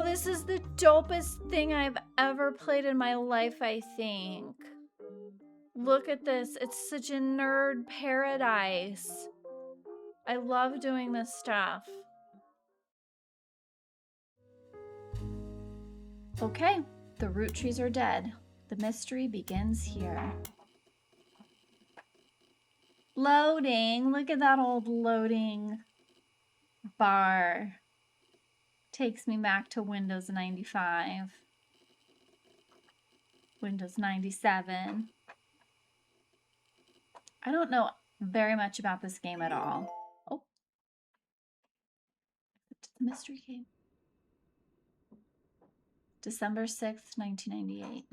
this is the dopest thing I've ever played in my life, I think. Look at this. It's such a nerd paradise. I love doing this stuff. Okay, the root trees are dead. The mystery begins here. Loading. Look at that old loading bar. Takes me back to Windows 95. Windows 97. I don't know very much about this game at all. Oh. The mystery game. December 6th, 1998.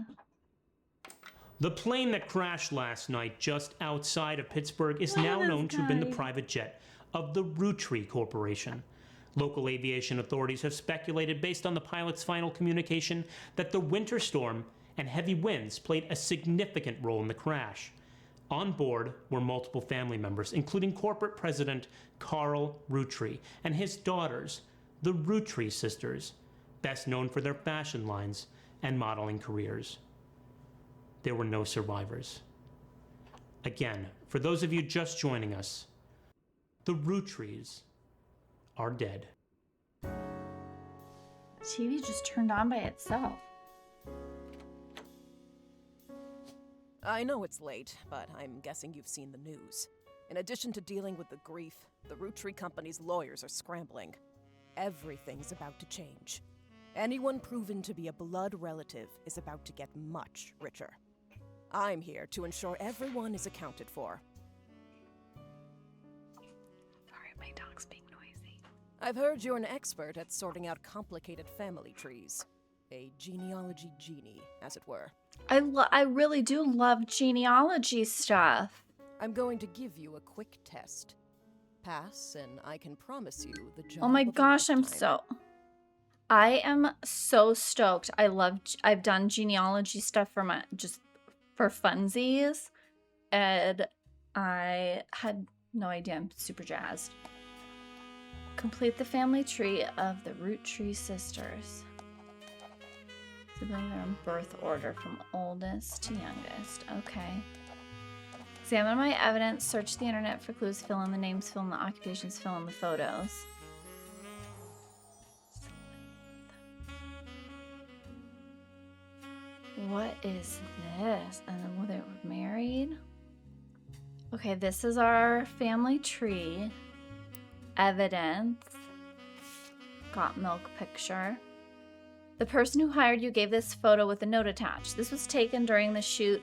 The plane that crashed last night just outside of Pittsburgh is now known to have been the private jet of the Roottrees Corporation. Local aviation authorities have speculated, based on the pilot's final communication, that the winter storm and heavy winds played a significant role in the crash. On board were multiple family members, including corporate president Carl Roottrees and his daughters, the Roottrees sisters, best known for their fashion lines and modeling careers. There were no survivors. Again, for those of you just joining us, the Roottrees are dead. TV just turned on by itself. I know it's late, but I'm guessing you've seen the news. In addition to dealing with the grief, the Roottrees Company's lawyers are scrambling. Everything's about to change. Anyone proven to be a blood relative is about to get much richer. I'm here to ensure everyone is accounted for. Sorry, my dog's being noisy. I've heard you're an expert at sorting out complicated family trees. A genealogy genie, as it were. I really do love genealogy stuff. I'm going to give you a quick test. Pass, and I can promise you the job. Oh my gosh, I am so stoked. I've done genealogy stuff for for funsies, and I had no idea. I'm super jazzed. Complete the family tree of the Roottrees sisters. Siblings are in birth order from oldest to youngest. Okay. Examine my evidence. Search the internet for clues. Fill in the names. Fill in the occupations. Fill in the photos. What is this? And then they were married. Okay, this is our family tree. Evidence. Got milk picture. The person who hired you gave this photo with a note attached. This was taken during the shoot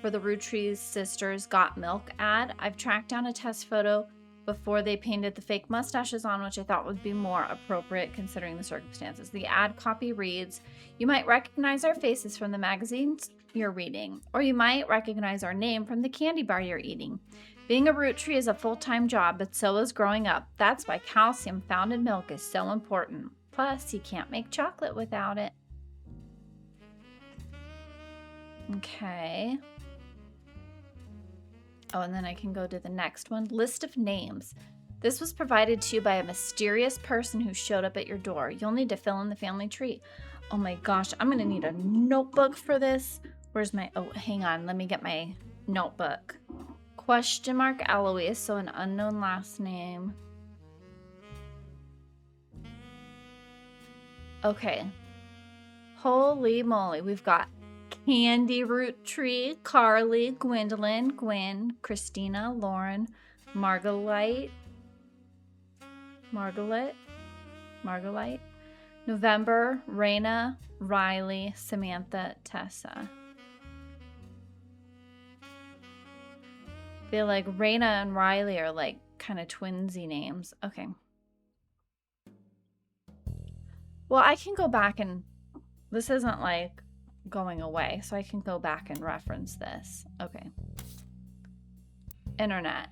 for the Roottrees Sisters Got Milk ad. I've tracked down a test photo before they painted the fake mustaches on, which I thought would be more appropriate considering the circumstances. The ad copy reads, "You might recognize our faces from the magazines you're reading, or you might recognize our name from the candy bar you're eating. Being a Roottrees is a full-time job, but so is growing up. That's why calcium found in milk is so important. Plus, you can't make chocolate without it." Okay. Oh, and then I can go to the next one. List of names. This was provided to you by a mysterious person who showed up at your door. You'll need to fill in the family tree. Oh my gosh, I'm going to need a notebook for this. Where's my... Oh, hang on. Let me get my notebook. Question mark Eloise, so an unknown last name. Okay. Holy moly. We've got Candy Roottrees, Carly, Gwendolyn, Gwen, Christina, Lauren, Margolite, November, Raina, Riley, Samantha, Tessa. I feel like Raina and Riley are like kind of twinsy names. Okay. Well, I can go back and this isn't like going away, so I can go back and reference this. Okay. Internet.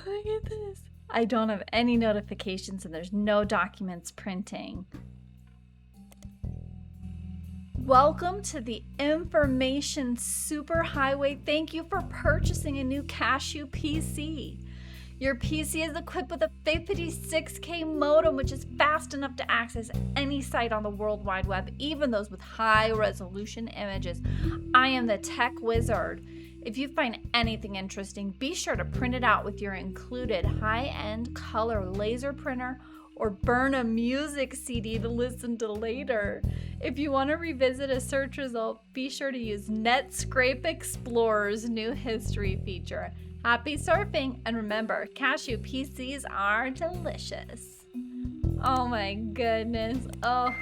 Look at this. I don't have any notifications and there's no documents printing. Welcome to the information superhighway. Thank you for purchasing a new Cashew PC. Your PC is equipped with a 56K modem, which is fast enough to access any site on the World Wide Web, even those with high-resolution images. I am the tech wizard. If you find anything interesting, be sure to print it out with your included high-end color laser printer or burn a music CD to listen to later. If you want to revisit a search result, be sure to use Netscape Explorer's new history feature. Happy surfing, and remember, cashew PCs are delicious. Oh my goodness. Oh.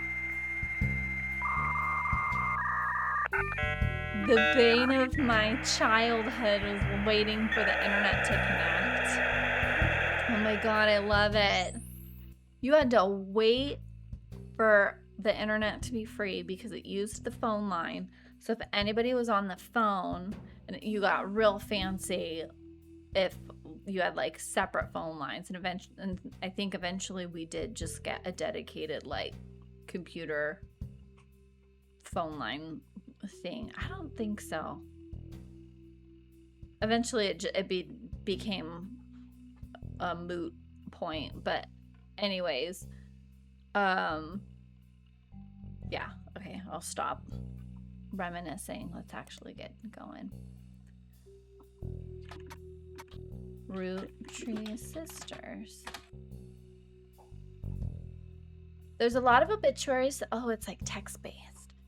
The bane of my childhood was waiting for the internet to connect. Oh my god, I love it. You had to wait for the internet to be free because it used the phone line. So if anybody was on the phone and you got real fancy, if you had like separate phone lines, and I think eventually we did just get a dedicated like computer phone line thing. I don't think so. Eventually it became a moot point, but anyways, yeah, okay, I'll stop reminiscing. Let's actually get going. Roottrees Sisters. There's a lot of obituaries. Oh, it's like text-based.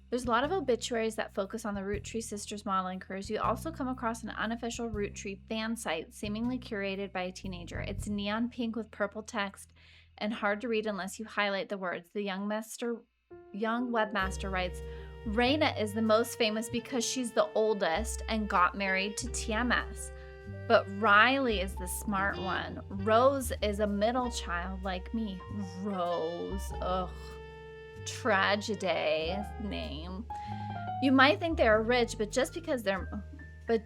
There's a lot of obituaries that focus on the Roottrees Sisters modeling careers. You also come across an unofficial Roottree fan site, seemingly curated by a teenager. It's neon pink with purple text and hard to read unless you highlight the words. The young webmaster writes, Raina is the most famous because she's the oldest and got married to TMS. But Riley is the smart one. Rose is a middle child like me. Rose. Ugh. Tragedy name. You might think they are rich, but just because they're... But...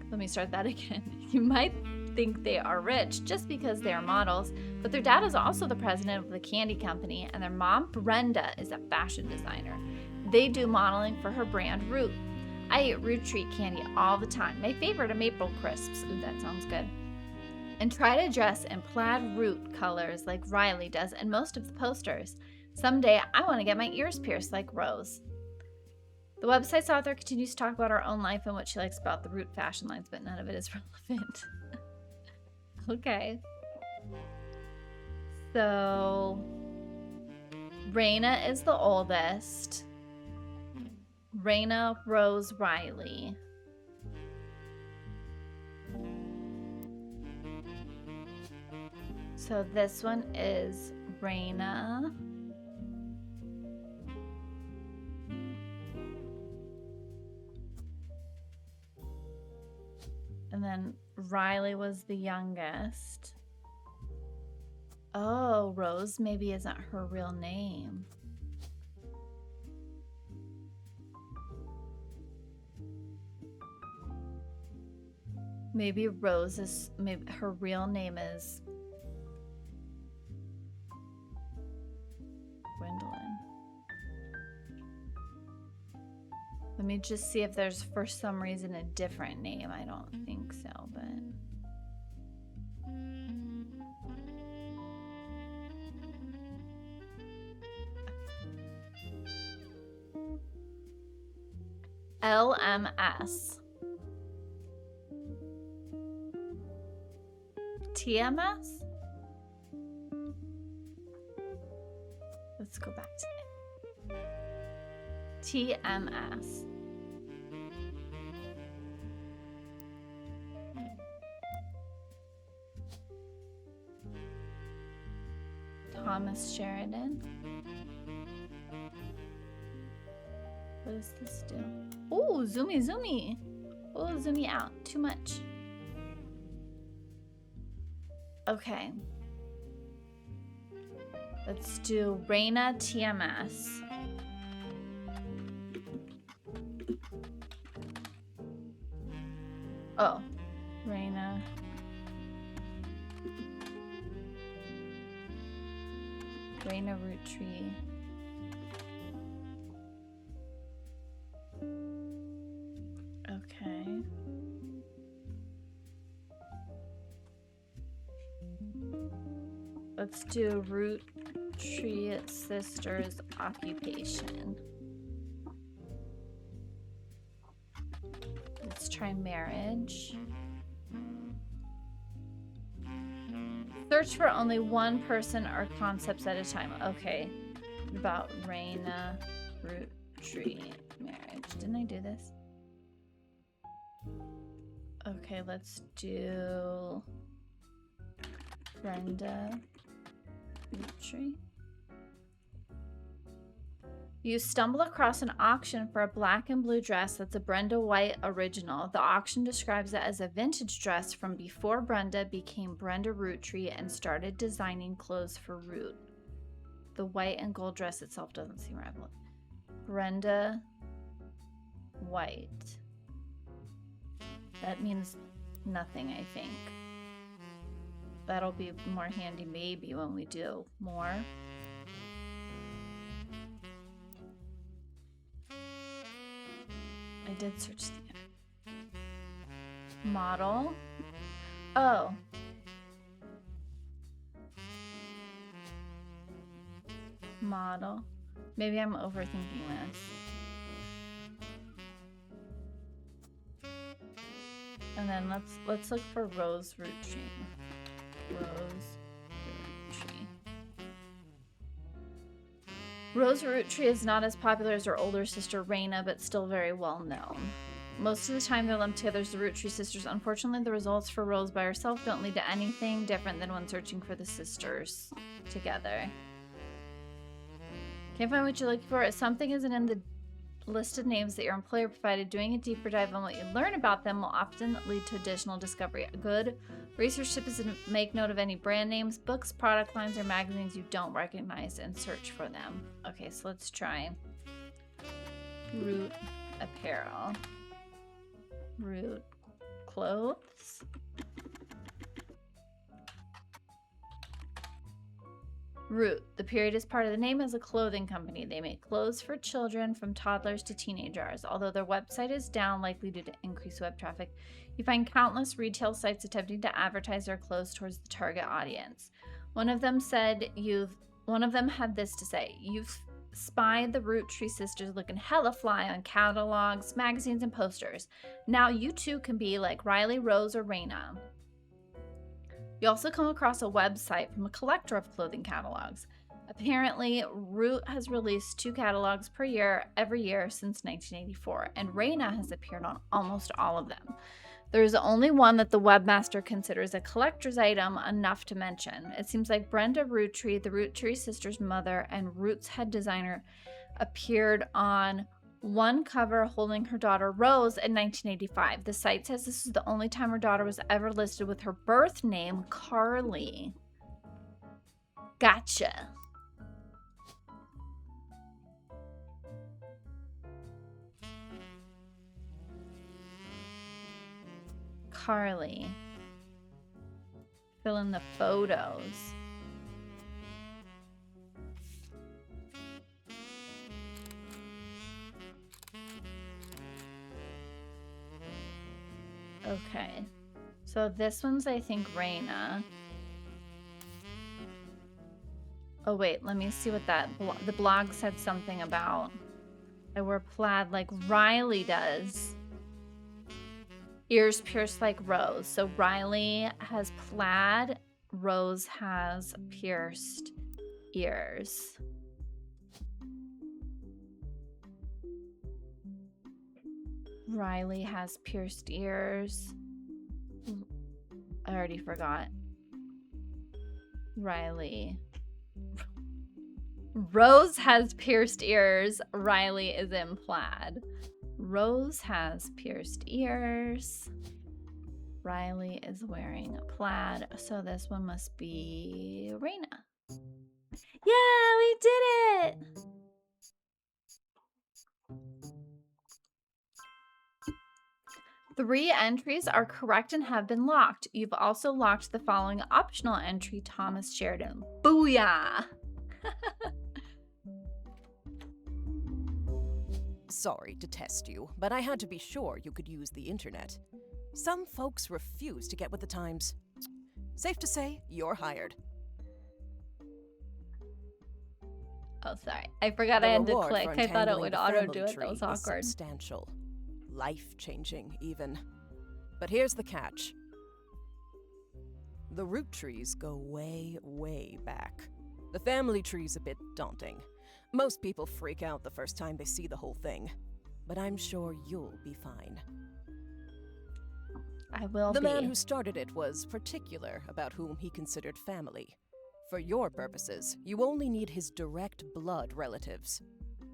Let me start that again. You might think they are rich just because they are models, but their dad is also the president of the candy company, and their mom, Brenda, is a fashion designer. They do modeling for her brand, Root. I eat Root Treat candy all the time. My favorite are maple crisps. Ooh, that sounds good. And try to dress in plaid root colors like Riley does in most of the posters. Someday, I want to get my ears pierced like Rose. The website's author continues to talk about her own life and what she likes about the Root fashion lines, but none of it is relevant. Okay. So, Raina is the oldest. Raina, Rose, Riley. So this one is Raina. And then Riley was the youngest. Oh, Rose maybe isn't her real name. Maybe Rose is, maybe her real name is Gwendolyn. Let me just see if there's for some reason a different name. I don't think so, but... LMS. TMS? Let's go back to it. TMS. Thomas Sheridan. What does this do? Oh, zoomy, zoomy. Oh, zoomy out. Too much. Okay. Let's do Raina TMS. Oh, Raina. Raina Roottree. Okay. Let's do Roottrees Sisters occupation. Let's try marriage. Search for only one person or concepts at a time. Okay. About Raina, Roottree, marriage. Didn't I do this? Okay, let's do Brenda, Roottree. You stumble across an auction for a black and blue dress that's a Brenda White original. The auction describes it as a vintage dress from before Brenda became Brenda Roottree and started designing clothes for Root. The white and gold dress itself doesn't seem relevant. Brenda White. That means nothing, I think. That'll be more handy maybe when we do more. I did search the model. Oh. Model. Maybe I'm overthinking this. And then let's look for Rose Roottree. Rose Roottree is not as popular as her older sister Raina, but still very well known. Most of the time they're lumped together as the Roottrees sisters. Unfortunately, the results for Rose by herself don't lead to anything different than when searching for the sisters together. Can't find what you're looking for. If something isn't in the listed names that your employer provided, doing a deeper dive on what you learn about them will often lead to additional discovery. A good research tip is to make note of any brand names, books, product lines, or magazines you don't recognize and search for them. Okay, so let's try Root apparel. Root clothes. Root. The period is part of the name as a clothing company. They make clothes for children from toddlers to teenagers. Although their website is down, likely due to increased web traffic, you find countless retail sites attempting to advertise their clothes towards the target audience. One of them had this to say: "You've spied the Roottree sisters looking hella fly on catalogs, magazines, and posters. Now you too can be like Riley, Rose, or Raina." You also come across a website from a collector of clothing catalogs. Apparently, Root has released 2 catalogs per year every year since 1984, and Raina has appeared on almost all of them. There is only one that the webmaster considers a collector's item enough to mention. It seems like Brenda Roottree, the Roottree sisters' mother and Root's head designer, appeared on one cover holding her daughter Rose in 1985. The site says this is the only time her daughter was ever listed with her birth name, Carly. Gotcha. Carly. Fill in the photos. Okay, so this one's, I think, Raina. Oh wait, let me see what that the blog said something about. I wear plaid like Riley does. Ears pierced like Rose. So Riley has plaid, Rose has pierced ears. Riley has pierced ears. I already forgot. Riley. Rose has pierced ears. Riley is in plaid. Rose has pierced ears. Riley is wearing a plaid. So this one must be Raina. Yeah, we did it! Three entries are correct and have been locked. You've also locked the following optional entry, Thomas Sheridan. Booyah! Sorry to test you, but I had to be sure you could use the internet. Some folks refuse to get with the times. Safe to say, you're hired. Oh, sorry. I forgot I had to click. I thought it would auto do it. That was awkward. Substantial. Life-changing, even. But here's the catch. The root trees go way, way back. The family tree's a bit daunting. Most people freak out the first time they see the whole thing. But I'm sure you'll be fine. I will be. The man who started it was particular about whom he considered family. For your purposes, you only need his direct blood relatives.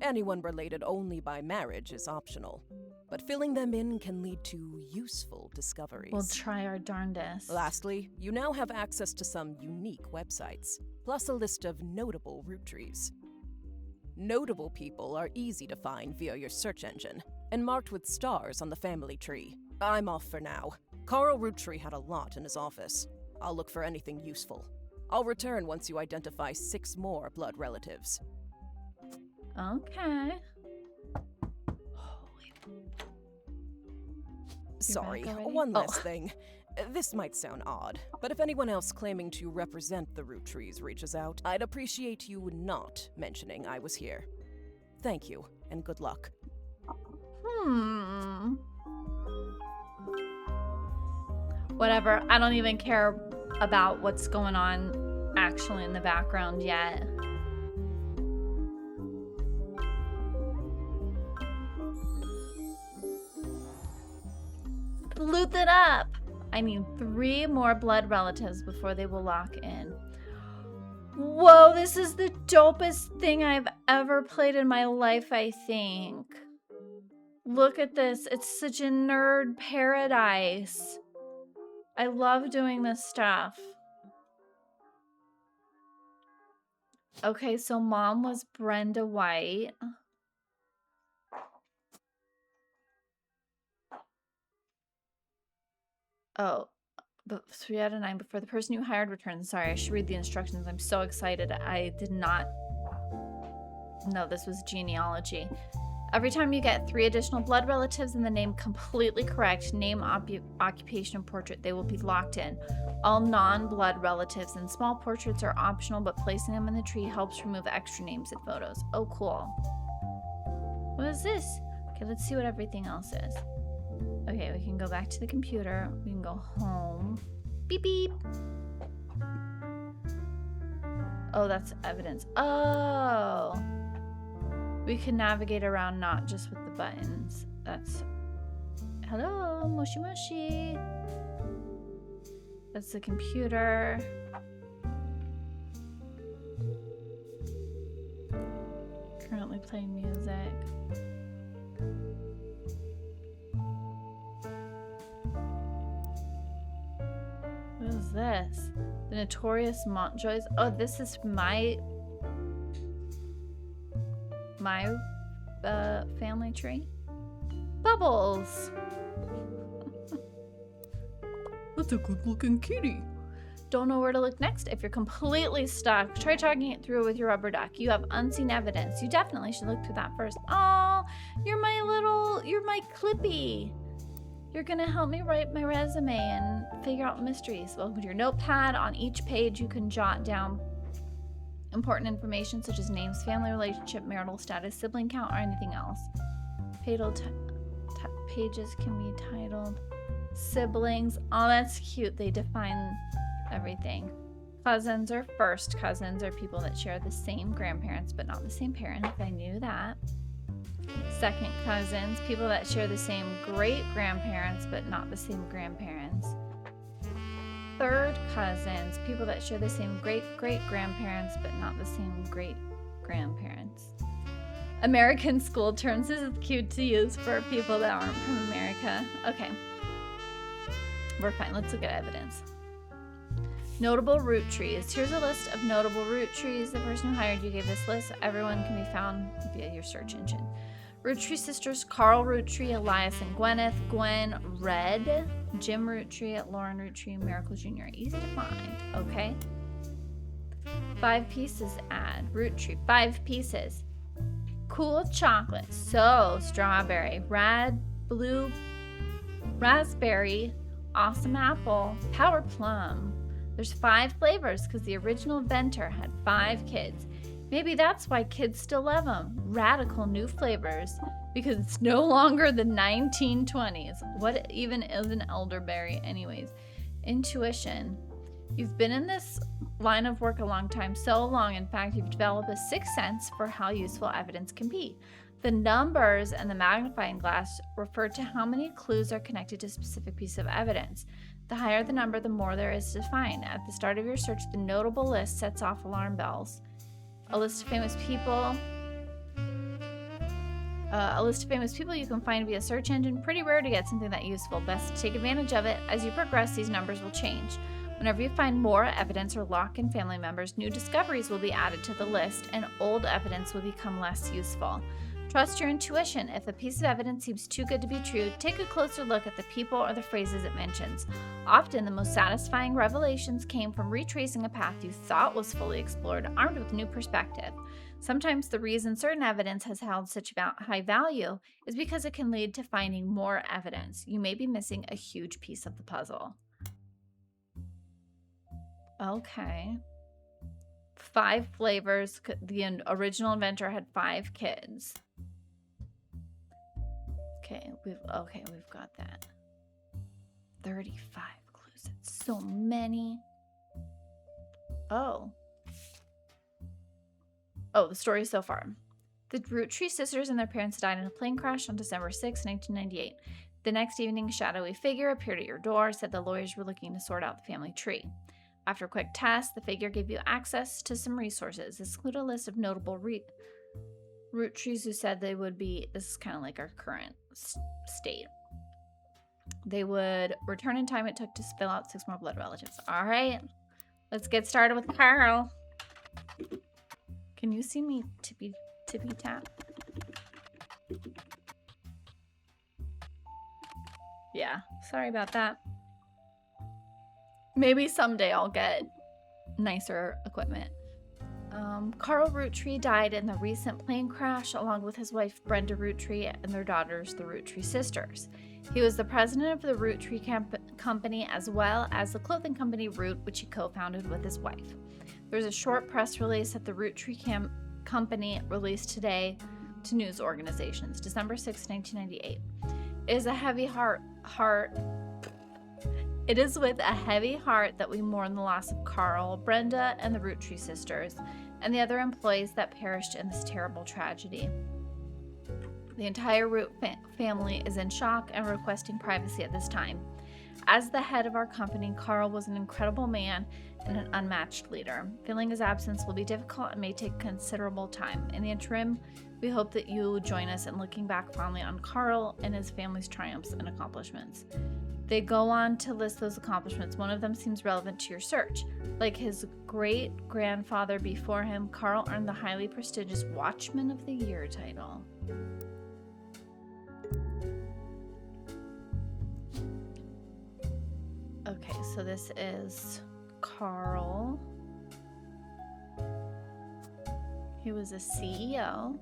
Anyone related only by marriage is optional, but filling them in can lead to useful discoveries. We'll try our darndest. Lastly, you now have access to some unique websites, plus a list of notable root trees. Notable people are easy to find via your search engine, and marked with stars on the family tree. I'm off for now. Carl Roottree had a lot in his office. I'll look for anything useful. I'll return once you identify 6 more blood relatives. Okay. Sorry, one last thing. This might sound odd, but if anyone else claiming to represent the Roottrees reaches out, I'd appreciate you not mentioning I was here. Thank you, and good luck. Whatever. I don't even care about what's going on actually in the background yet. Loot it up! I need 3 more blood relatives before they will lock in. Whoa, this is the dopest thing I've ever played in my life, I think. Look at this. It's such a nerd paradise. I love doing this stuff. Okay, so mom was Brenda White. Oh, but 3 out of 9 before the person you hired returns. Sorry, I should read the instructions. I'm so excited. I did not know this was genealogy. Every time you get 3 additional blood relatives and the name completely correct, name, occupation, and portrait, they will be locked in. All non-blood relatives and small portraits are optional, but placing them in the tree helps remove extra names and photos. Oh, cool. What is this? Okay, let's see what everything else is. Okay, we can go back to the computer. We can go home. Beep, beep. Oh, that's evidence. Oh. We can navigate around not just with the buttons. That's... Hello, moshi moshi. That's the computer. Currently playing music. What is this? The Notorious Montjoys. Oh, this is my family tree. Bubbles. That's a good-looking kitty. Don't know where to look next? If you're completely stuck, try talking it through with your rubber duck. You have unseen evidence. You definitely should look through that first. Oh, you're my Clippy. You're gonna help me write my resume and figure out mysteries. Well, with your notepad, on each page you can jot down important information such as names, family relationship, marital status, sibling count, or anything else. Pages can be titled siblings. Oh, that's cute. They define everything. Cousins or first cousins are people that share the same grandparents but not the same parents. I knew that. Second cousins, people that share the same great grandparents but not the same grandparents. Third cousins, people that share the same great grandparents but not the same great grandparents. American school terms. This is cute to use for people that aren't from America. Okay. We're fine. Let's look at evidence. Notable root trees. Here's a list of notable root trees. The person who hired you gave this list. Everyone can be found via your search engine. Roottree sisters, Carl Roottree, Elias and Gwyneth, Gwen Red, Jim Roottree, Lauren Roottree, Miracle Jr. Easy to find, okay? 5 pieces add. Roottree, 5 pieces. Cool chocolate, so strawberry, red, blue, raspberry, awesome apple, power plum. There's 5 flavors because the original inventor had 5 kids. Maybe that's why kids still love them. Radical new flavors. Because it's no longer the 1920s. What even is an elderberry anyways? Intuition. You've been in this line of work a long time, so long, in fact, you've developed a sixth sense for how useful evidence can be. The numbers and the magnifying glass refer to how many clues are connected to a specific piece of evidence. The higher the number, the more there is to find. At the start of your search, the notable list sets off alarm bells. A list of famous people you can find via search engine. Pretty rare to get something that useful. Best to take advantage of it. As you progress, these numbers will change. Whenever you find more evidence or lock in family members, new discoveries will be added to the list, and old evidence will become less useful. Trust your intuition. If a piece of evidence seems too good to be true, take a closer look at the people or the phrases it mentions. Often, the most satisfying revelations came from retracing a path you thought was fully explored, armed with new perspective. Sometimes the reason certain evidence has held such high value is because it can lead to finding more evidence. You may be missing a huge piece of the puzzle. Okay. 5 flavors. The original inventor had 5 kids. Okay, we've got that. 35 clues. That's so many. Oh, the story so far. The Roottrees sisters and their parents died in a plane crash on December 6, 1998. The next evening, a shadowy figure appeared at your door, said the lawyers were looking to sort out the family tree. After a quick test, the figure gave you access to some resources. This included a list of notable Roottrees who said they would be, this is kind of like our current state. They would return in time it took to spill out 6 more blood relatives. All right, let's get started with Carl. Can you see me tippy tap? Yeah, sorry about that. Maybe someday I'll get nicer equipment. Carl Roottree died in the recent plane crash along with his wife Brenda Roottree and their daughters, the Roottrees sisters. He was the president of the Roottree Company as well as the clothing company Root, which he co-founded with his wife. There's a short press release that the Roottree Company released today to news organizations, December 6, 1998. It is with a heavy heart that we mourn the loss of Carl, Brenda, and the Roottree sisters, and the other employees that perished in this terrible tragedy. The entire Root family is in shock and requesting privacy at this time. As the head of our company, Carl was an incredible man and an unmatched leader. Feeling his absence will be difficult and may take considerable time. In the interim, we hope that you will join us in looking back fondly on Carl and his family's triumphs and accomplishments. They go on to list those accomplishments. One of them seems relevant to your search. Like his great-grandfather before him, Carl earned the highly prestigious Watchman of the Year title. Okay, so this is Carl. He was a CEO.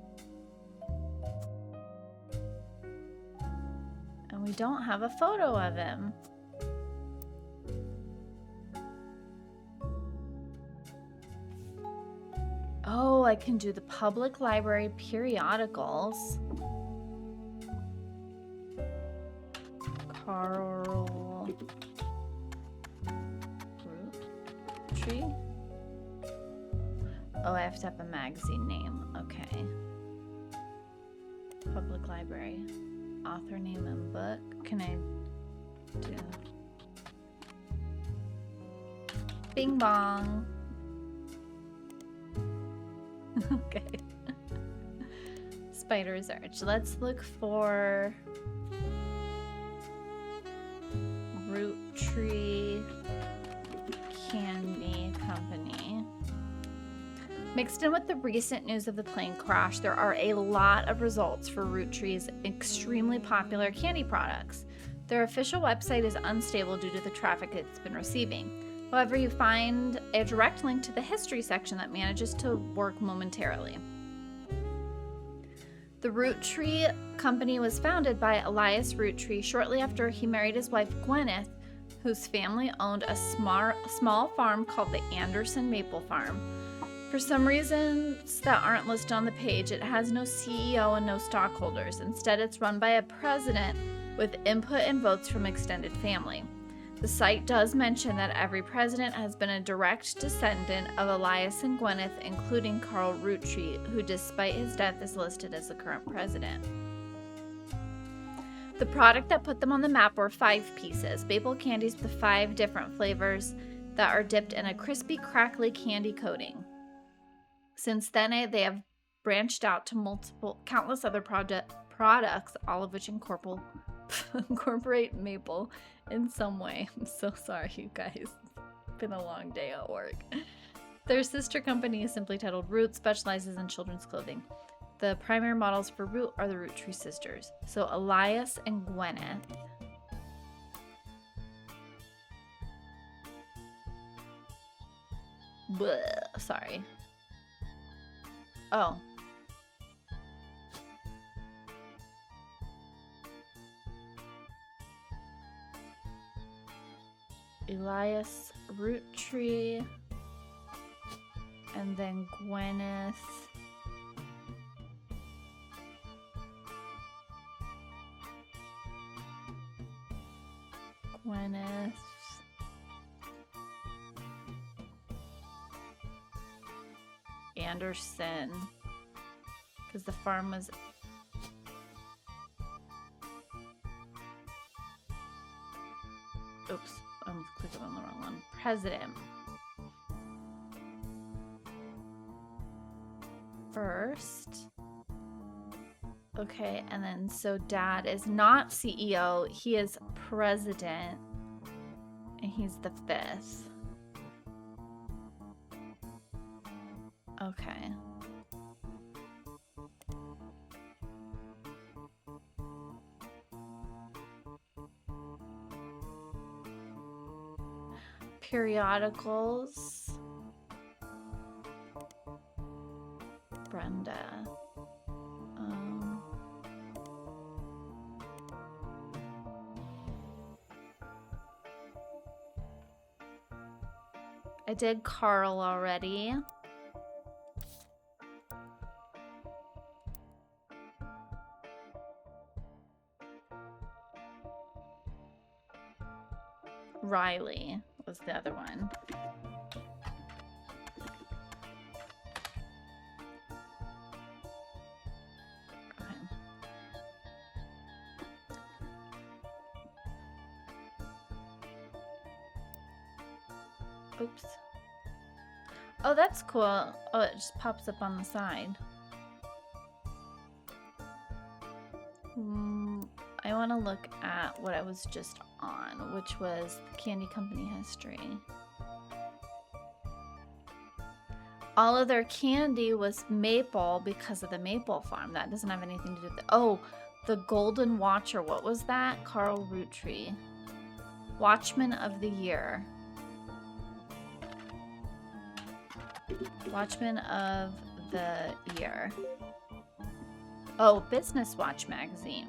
And we don't have a photo of him. Oh, I can do the public library periodicals. Carl Roottree. Oh, I have to have a magazine name. Okay. Public library. Author name and book. Can I do? Bing bong. Okay. Spider's Arch. Let's look for Roottrees Candy Company. Mixed in with the recent news of the plane crash, there are a lot of results for Roottree's extremely popular candy products. Their official website is unstable due to the traffic it's been receiving. However, you find a direct link to the history section that manages to work momentarily. The Roottree Company was founded by Elias Roottree shortly after he married his wife Gwyneth, whose family owned a small farm called the Anderson Maple Farm. For some reasons that aren't listed on the page, it has no CEO and no stockholders. Instead, it's run by a president with input and votes from extended family. The site does mention that every president has been a direct descendant of Elias and Gwyneth, including Carl Roottree, who despite his death is listed as the current president. The product that put them on the map were 5 pieces, maple candies with 5 different flavors that are dipped in a crispy, crackly candy coating. Since then, they have branched out to countless other products, all of which incorporate maple in some way. I'm so sorry, you guys. It's been a long day at work. Their sister company is simply titled Root, specializes in children's clothing. The primary models for Root are the Roottrees sisters. So Elias and Gwyneth. Bleh, sorry. Oh. Elias Roottree. And then Gwyneth. Gwyneth. Anderson. Because the farm was... Oops, I'm clicking on the wrong one. President. First. Okay, and then so dad is not CEO, he is president, and he's the 5th. Okay. Periodicals. Brenda. I did Carl already. Riley was the other one. Okay. Oops. Oh, that's cool. Oh, it just pops up on the side. I want to look at what I was just on, which was Candy Company history. All of their candy was maple because of the maple farm. That doesn't have anything to do with it. Oh, the Golden Watcher. What was that? Carl Roottree. Watchman of the Year. Watchman of the Year. Oh, Business Watch magazine.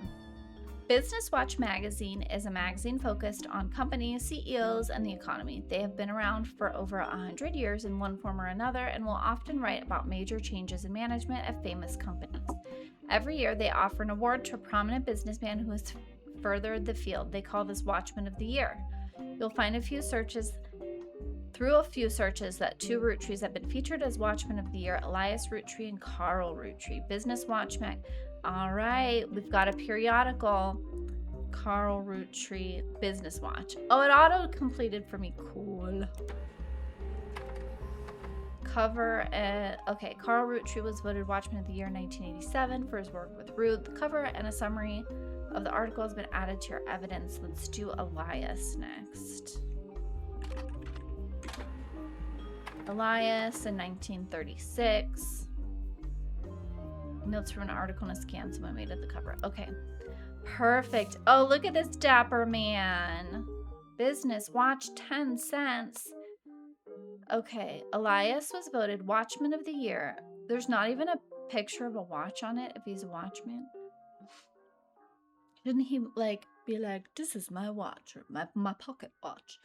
Business Watch magazine is a magazine focused on companies, CEOs, and the economy. They have been around for over 100 years in one form or another and will often write about major changes in management at famous companies. Every year, they offer an award to a prominent businessman who has furthered the field. They call this Watchman of the Year. You'll find through a few searches that 2 Roottrees have been featured as Watchmen of the Year, Elias Roottree and Carl Roottree. Business Watch mag. All right, we've got a periodical. Carl Roottree Business Watch. Oh, it auto-completed for me. Cool. Cover. Okay, Carl Roottree was voted Watchman of the Year in 1987 for his work with Root. The cover and a summary of the article has been added to your evidence. Let's do Elias next. Elias in 1936. Notes from an article and a scan someone made at the cover. Okay. Perfect. Oh, look at this dapper man. Business Watch, 10 cents. Okay. Elias was voted Watchman of the Year. There's not even a picture of a watch on it if he's a watchman. Didn't he, be like, this is my watch, or my pocket watch?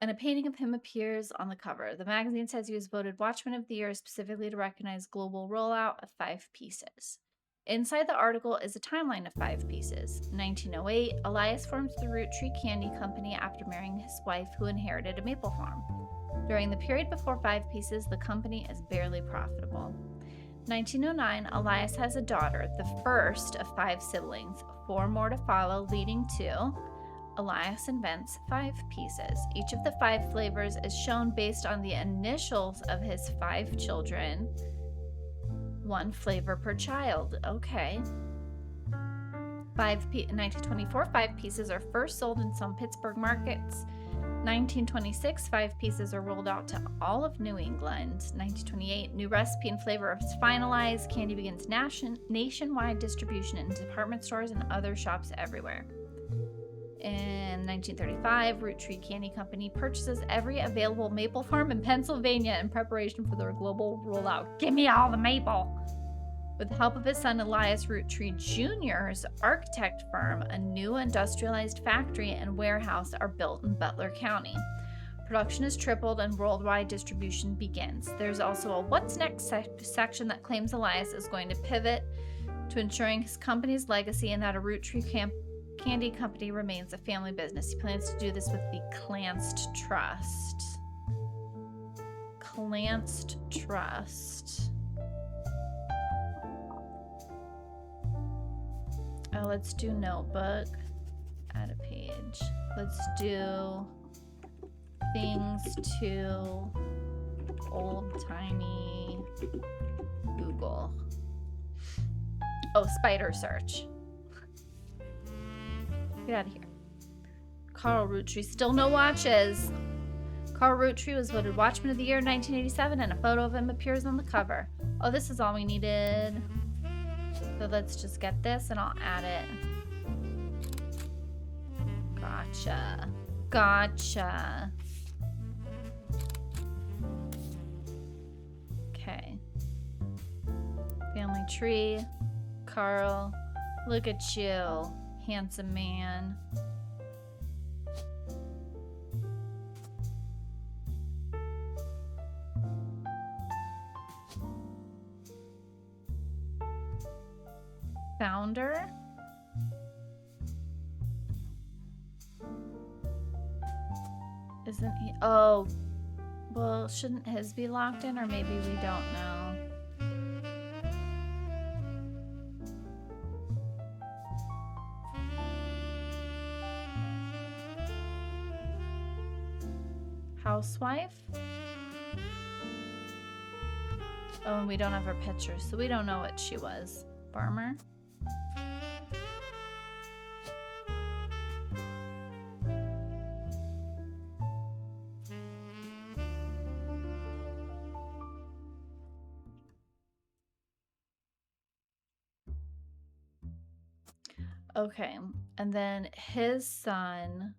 and a painting of him appears on the cover. The magazine says he was voted Watchman of the Year specifically to recognize global rollout of 5 pieces. Inside the article is a timeline of 5 pieces. 1908, Elias forms the Roottrees Candy Company after marrying his wife, who inherited a maple farm. During the period before 5 pieces, the company is barely profitable. 1909, Elias has a daughter, the first of 5 siblings, 4 more to follow, leading to Elias invents 5 pieces. Each of the 5 flavors is shown based on the initials of his 5 children. 1 flavor per child. Okay. 1924, 5 pieces are first sold in some Pittsburgh markets. 1926, 5 pieces are rolled out to all of New England. 1928, new recipe and flavor is finalized. Candy begins nationwide distribution in department stores and other shops everywhere. In 1935, Roottrees Candy Company purchases every available maple farm in Pennsylvania in preparation for their global rollout. Give me all the maple! With the help of his son Elias Roottrees Jr.'s architect firm, a new industrialized factory and warehouse are built in Butler County. Production is tripled and worldwide distribution begins. There's also a What's Next section that claims Elias is going to pivot to ensuring his company's legacy and that a Roottrees Candy Company remains a family business. He plans to do this with the Clanced Trust. Clanced Trust. Oh, let's do notebook. Add a page. Let's do things to old-timey Google. Oh, spider search. Get out of here. Carl Roottrees. Still no watches. Carl Roottrees was voted Watchman of the Year in 1987, and a photo of him appears on the cover. Oh, this is all we needed. So let's just get this, and I'll add it. Gotcha. Gotcha. Okay. Family tree. Carl. Look at you. Handsome man. Founder. Isn't he? Oh, well, shouldn't his be locked in, or maybe we don't know. Housewife? Oh, and we don't have her picture, so we don't know what she was. Farmer? Okay, and then his son.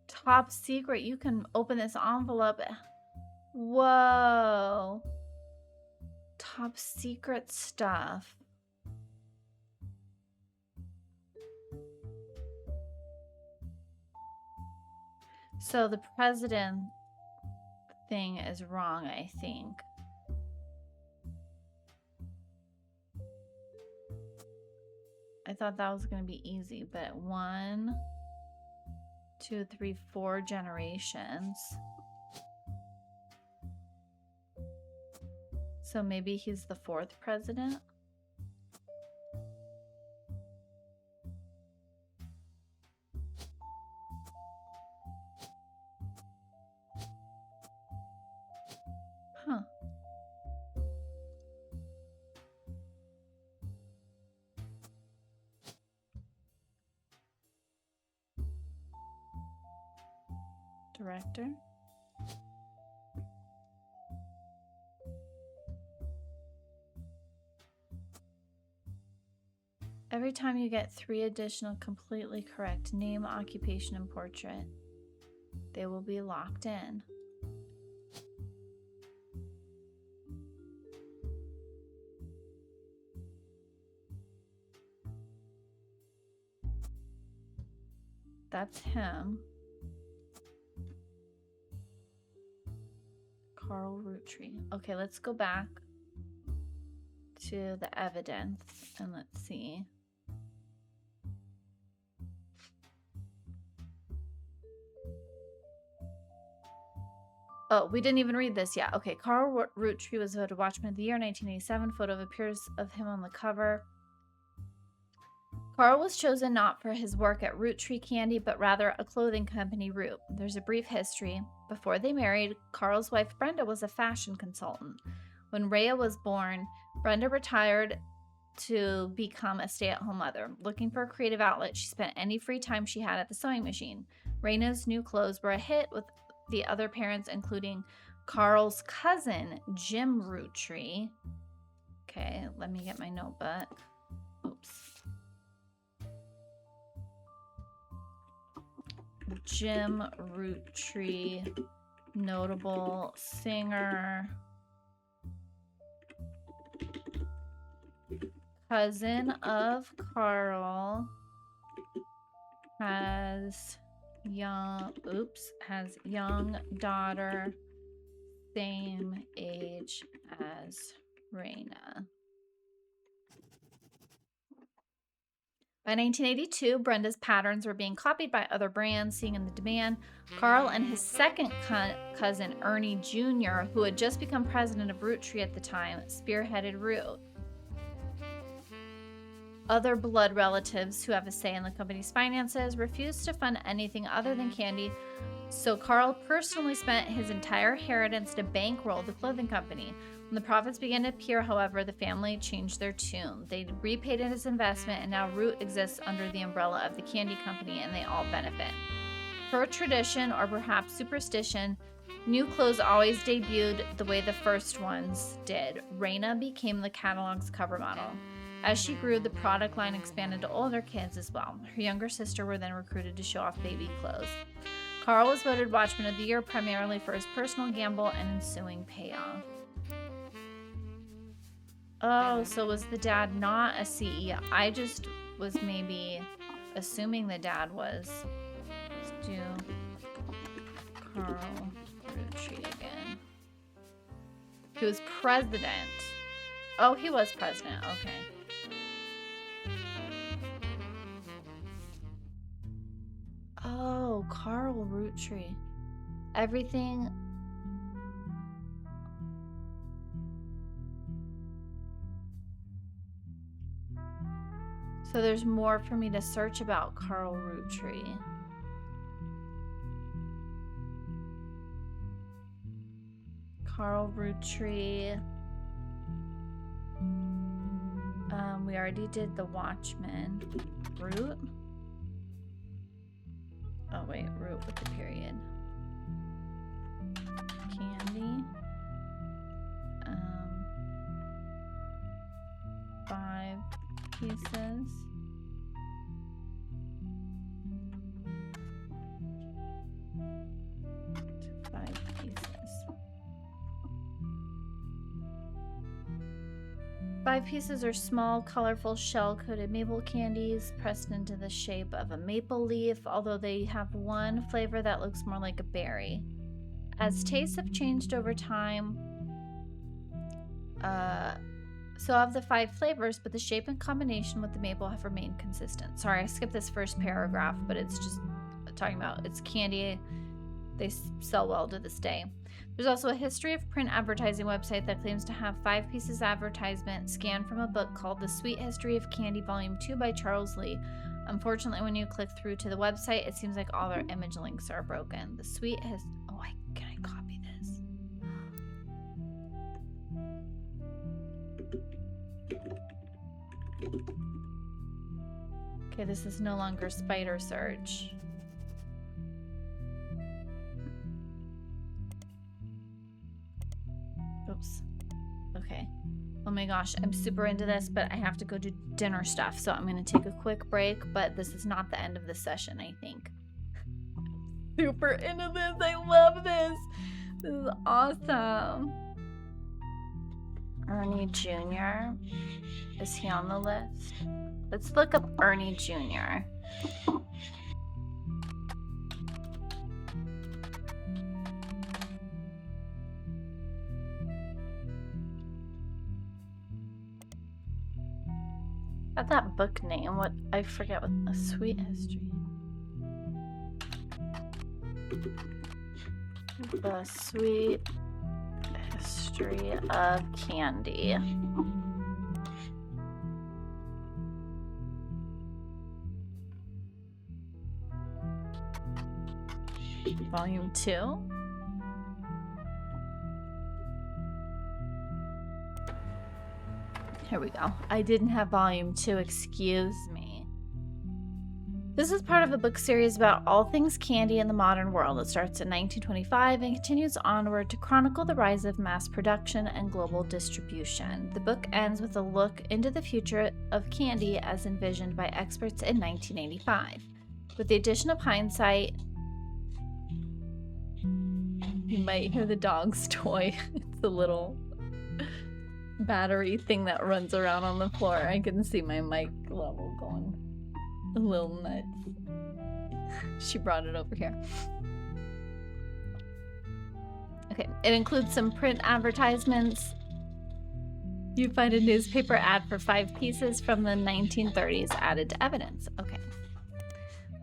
Top secret. You can open this envelope. Whoa. Top secret stuff. So the president thing is wrong, I think. I thought that was going to be easy, but 1, 2, 3, 4 generations. So maybe he's the 4th president? Huh. Director. Every time you get 3 additional completely correct name, occupation, and portrait, they will be locked in. that's him. Carl Rootree. Okay, let's go back to the evidence and let's see. Oh, we didn't even read this yet. Okay, Carl Rootree was voted Watchman of the Year in 1987. Photo appears of him on the cover. Carl was chosen not for his work at Rootree Candy, but rather a clothing company, Root. There's a brief history. Before they married, Carl's wife Brenda was a fashion consultant. When Rhea was born, Brenda retired to become a stay-at-home mother. Looking for a creative outlet, she spent any free time she had at the sewing machine. Raina's new clothes were a hit with the other parents, including Carl's cousin, Jim Rootree. Okay, let me get my notebook. Oops. Jim Rootree, notable singer, cousin of Carl, has young daughter, same age as Raina. By 1982, Brenda's patterns were being copied by other brands, seeing in the demand. Carl and his second cousin, Ernie Jr., who had just become president of Rootree at the time, spearheaded Root. Other blood relatives who have a say in the company's finances refused to fund anything other than candy, so Carl personally spent his entire inheritance to bankroll the clothing company. When the profits began to appear, however, the family changed their tune. They repaid his investment, and now Root exists under the umbrella of the candy company, and they all benefit. Per tradition, or perhaps superstition, new clothes always debuted the way the first ones did. Raina became the catalog's cover model. As she grew, the product line expanded to older kids as well. Her younger sister were then recruited to show off baby clothes. Carl was voted Watchman of the Year primarily for his personal gamble and ensuing payoff. Oh, so was the dad not a CEO? I just was maybe assuming the dad was. Let's do Carl Rootree again. He was president. Oh, he was president. Okay. Oh, Carl Rootree. Everything. So there's more for me to search about Carl Rootree. Carl Rootree. We already did the Watchman. Root? Oh wait, Root with the period. Candy. 5 pieces. To 5 pieces. 5 pieces are small, colorful, shell-coated maple candies pressed into the shape of a maple leaf, although they have one flavor that looks more like a berry. As tastes have changed over time, so have the 5 flavors, but the shape and combination with the maple have remained consistent. Sorry, I skipped this first paragraph, but it's just talking about it's candy. They sell well to this day. There's also a history of print advertising website that claims to have 5 pieces advertisement scanned from a book called The Sweet History of Candy Volume 2 by Charles Lee. Unfortunately, when you click through to the website, it seems like all their image links are broken. The Sweet History... Oh, can I copy this? Okay, this is no longer spider search. Oops. Okay. Oh my gosh, I'm super into this, but I have to go do dinner stuff, so I'm going to take a quick break, but this is not the end of the session, I think. Super into this. I love this. This is awesome. Ernie Jr. Is he on the list? Let's look up Ernie Jr. Got that book name. What I forget what A Sweet History. The Sweet History of Candy. Volume 2. Here we go. I didn't have volume 2, excuse me. This is part of a book series about all things candy in the modern world. It starts in 1925 and continues onward to chronicle the rise of mass production and global distribution. The book ends with a look into the future of candy as envisioned by experts in 1985. With the addition of hindsight, you might hear the dog's toy. It's the little battery thing that runs around on the floor. I can see my mic level going a little nuts. She brought it over here. Okay, it includes some print advertisements. You find a newspaper ad for 5 pieces from the 1930s added to evidence. Okay,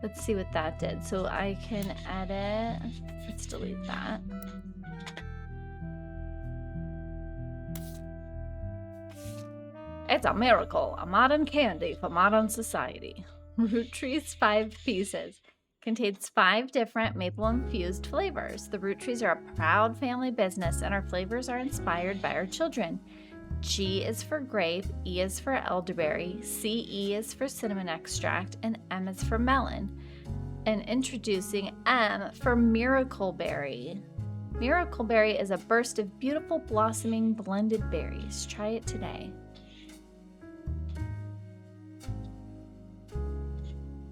let's see what that did. So I can edit. Let's delete that. It's a miracle, a modern candy for modern society. Roottrees 5 pieces contains 5 different maple-infused flavors. The Roottrees are a proud family business, and our flavors are inspired by our children. G is for grape, E is for elderberry, CE is for cinnamon extract, and M is for melon. And introducing M for miracle berry. Miracle berry is a burst of beautiful blossoming blended berries. Try it today.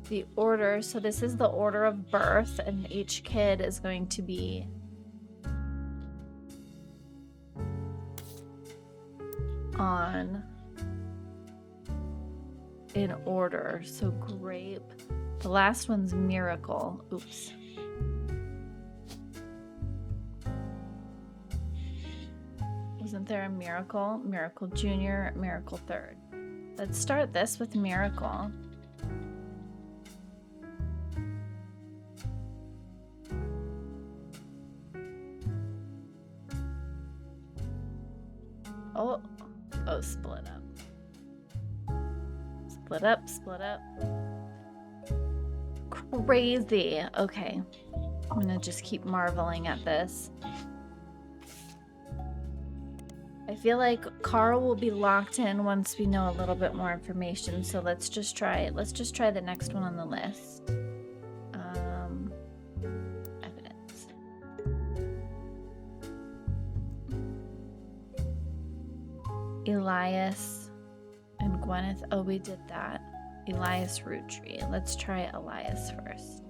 The order, so this is the order of birth, and each kid is going to be in order. So grape, the last one's miracle. Oops. Wasn't there a miracle? Miracle Junior, Miracle Third. Let's start this with miracle. Oh, split up. Split up, split up. Crazy. Okay. I'm gonna just keep marveling at this. I feel like Carl will be locked in once we know a little bit more information, so let's just try the next one on the list. Evidence. Elias and Gwyneth. Oh, we did that. Elias Roottree. Let's try Elias first.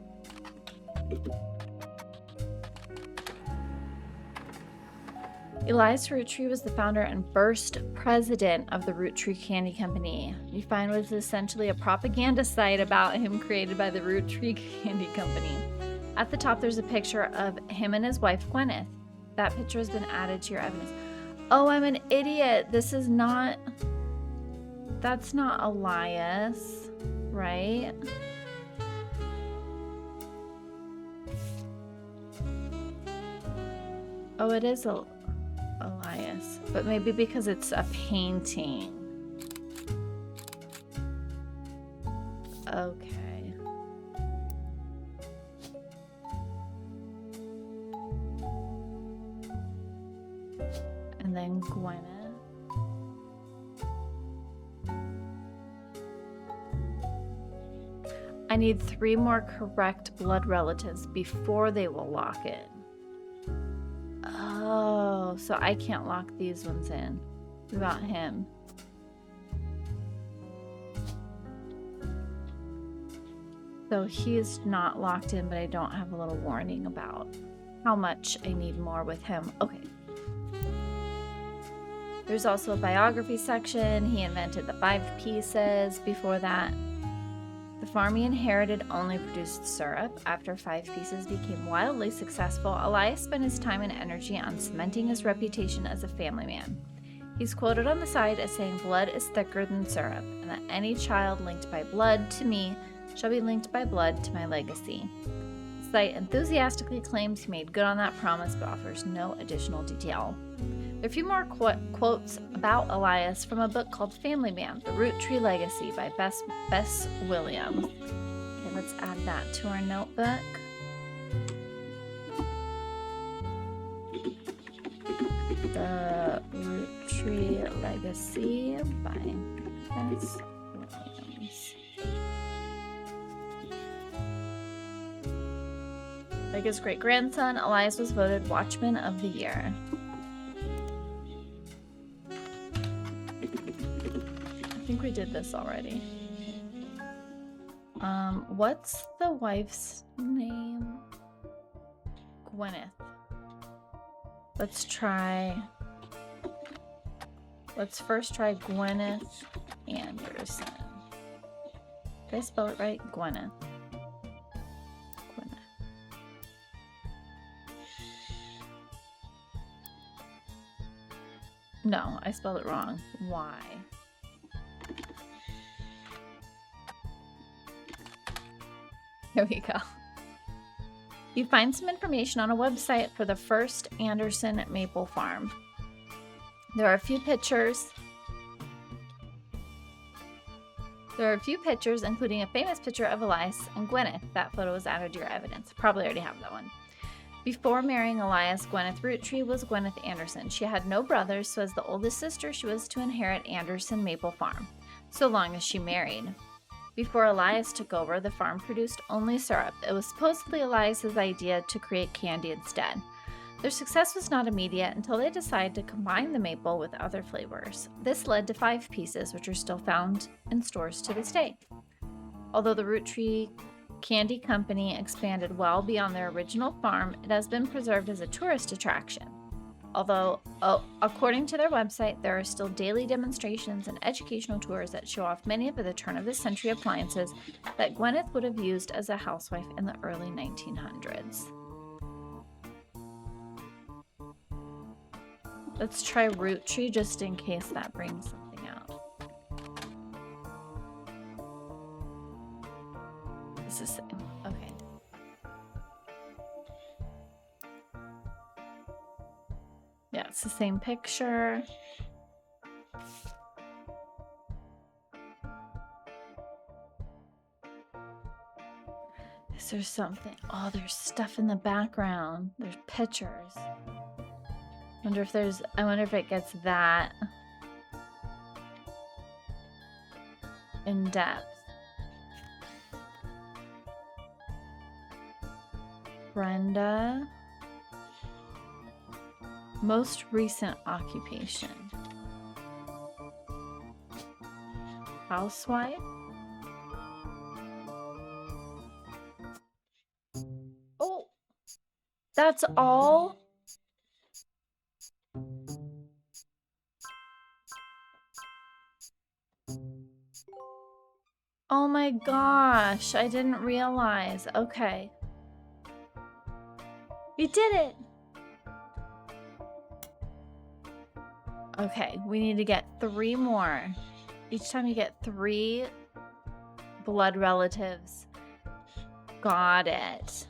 Elias Roottrees was the founder and first president of the Roottrees Candy Company. We find was essentially a propaganda site about him created by the Roottrees Candy Company. At the top, there's a picture of him and his wife, Gwyneth. That picture has been added to your evidence. Oh, I'm an idiot. That's not Elias, right? Oh, it is Elias, but maybe because it's a painting. Okay. And then Gwyneth. I need 3 more correct blood relatives before they will lock in. Oh, so I can't lock these ones in. What about him? So he's not locked in, but I don't have a little warning about how much I need more with him. Okay. There's also a biography section. He invented the 5 pieces. Before that, the farm he inherited only produced syrup. After 5 pieces became wildly successful, Elias spent his time and energy on cementing his reputation as a family man. He's quoted on the side as saying blood is thicker than syrup, and that any child linked by blood to me shall be linked by blood to my legacy. The site enthusiastically claims he made good on that promise, but offers no additional detail. There are a few more quotes about Elias from a book called Family Man, The Roottrees Legacy by Bess Williams. Okay, let's add that to our notebook. The Roottrees Legacy by Bess Williams. Like his great-grandson, Elias was voted Watchman of the Year. I think we did this already. What's the wife's name? Gwyneth. Let's first try Gwyneth Anderson. Did I spell it right? Gwyneth. No, I spelled it wrong. Why? Here we go. You find some information on a website for the first Anderson maple farm. There are a few pictures. Including a famous picture of Elias and Gwyneth. That photo was added to your evidence. Probably already have that one. Before marrying Elias, Gwyneth Roottrees was Gwyneth Anderson. She had no brothers, so as the oldest sister, she was to inherit Anderson Maple Farm, so long as she married. Before Elias took over, the farm produced only syrup. It was supposedly Elias's idea to create candy instead. Their success was not immediate until they decided to combine the maple with other flavors. This led to 5 pieces, which are still found in stores to this day. Although the Roottrees Candy Company expanded well beyond their original farm, it has been preserved as a tourist attraction. Although, according to their website, there are still daily demonstrations and educational tours that show off many of the turn-of-the-century appliances that Gwyneth would have used as a housewife in the early 1900s. Let's try Roottrees just in case that brings something out. It's the same. Okay. Yeah, it's the same picture. Is there something? Oh, there's stuff in the background. There's pictures. I wonder if it gets that in depth. Brenda. Most recent occupation. Housewife. Oh, that's all? Oh my gosh, I didn't realize. Okay. You did it! Okay, we need to get 3 more. Each time you get 3 blood relatives. Got it.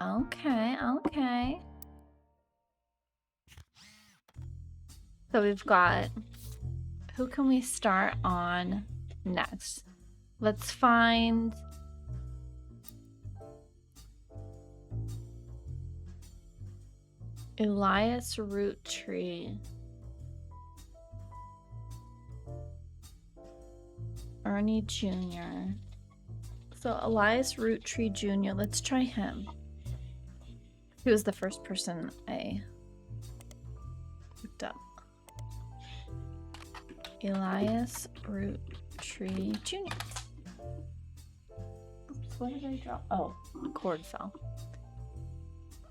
Okay, okay. So we've got... Who can we start on next? Let's find... Elias Roottrees. Ernie Jr. So Elias Roottrees Jr. Let's try him. He was the first person I looked up. Elias Roottrees Jr. Oops, what did I drop? Oh, a cord fell.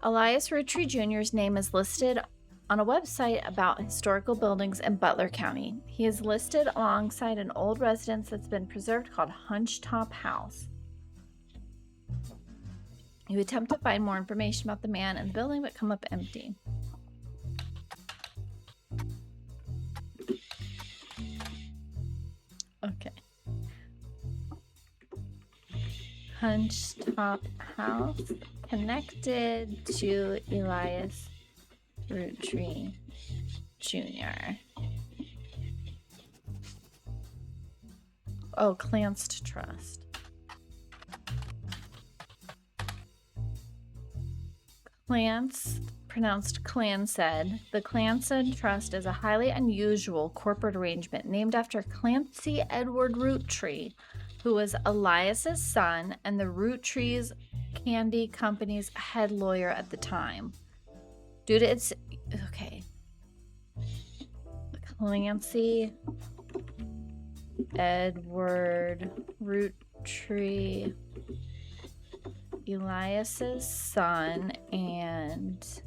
Elias Roottrees Jr.'s name is listed on a website about historical buildings in Butler County. He is listed alongside an old residence that's been preserved called Hunchetop House. You attempt to find more information about the man and the building, but come up empty. Hunched-top house connected to Elias Roottree Jr. Oh, Clanced Trust. Clanced, pronounced Clansed. The Clansed Trust is a highly unusual corporate arrangement named after Clancy Edward Roottree, who was Elias's son and the Roottrees Candy Company's head lawyer at the time. Due to its... Okay. Clancy Edward Roottree, Elias's son and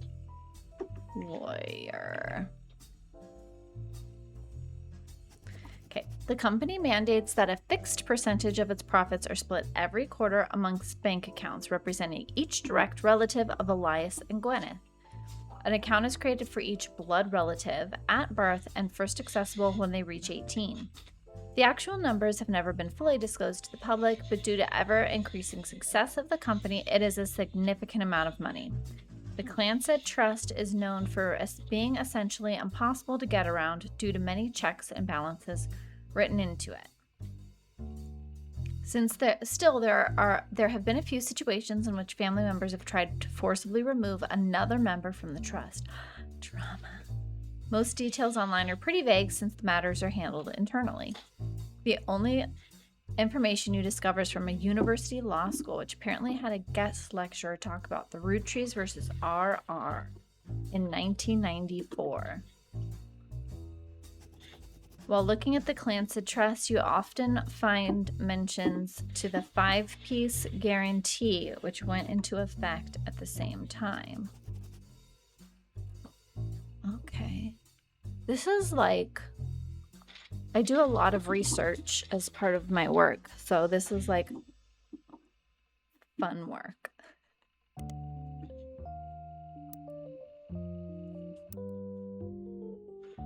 lawyer. Okay, the company mandates that a fixed percentage of its profits are split every quarter amongst bank accounts representing each direct relative of Elias and Gwyneth. An account is created for each blood relative at birth and first accessible when they reach 18. The actual numbers have never been fully disclosed to the public, but due to ever-increasing success of the company, it is a significant amount of money. The Clansed Trust is known for being essentially impossible to get around due to many checks and balances written into it. Since there have been a few situations in which family members have tried to forcibly remove another member from the trust. Drama. Most details online are pretty vague since the matters are handled internally. The only information you discover is from a university law school, which apparently had a guest lecturer talk about the Roottrees versus RR in 1994. While looking at the Clansed Trust, you often find mentions to the 5-piece guarantee, which went into effect at the same time. Okay. This is like, I do a lot of research as part of my work, so this is like fun work.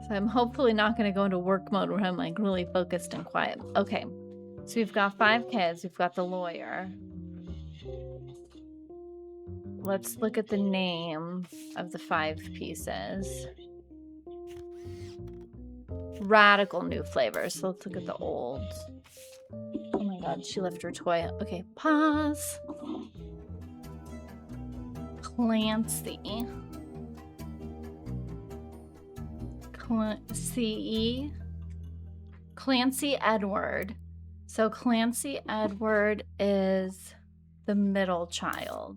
So I'm hopefully not going to go into work mode where I'm like really focused and quiet. Okay, so we've got 5 kids, we've got the lawyer. Let's look at the name of the 5 pieces. Radical new flavors. So let's look at the old. Oh my god, she left her toy. Okay, pause. Clancy. Clancy Edward. So Clancy Edward is the middle child.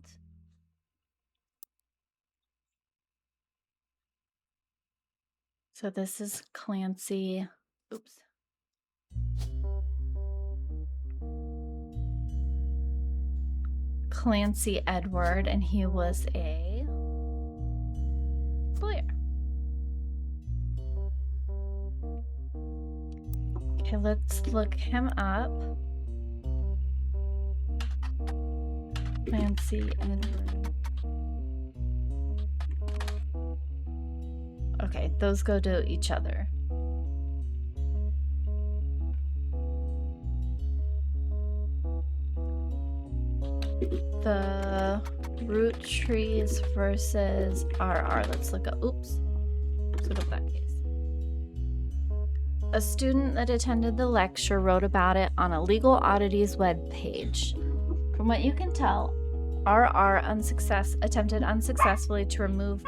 So this is Clancy. Oops. Clancy Edward, and he was a lawyer. Okay, let's look him up. Clancy Edward. Okay, those go to each other. The Roottrees versus RR. Let's look up. Oops. Let's look up that case. A student that attended the lecture wrote about it on a Legal Oddities webpage. From what you can tell, RR attempted unsuccessfully to remove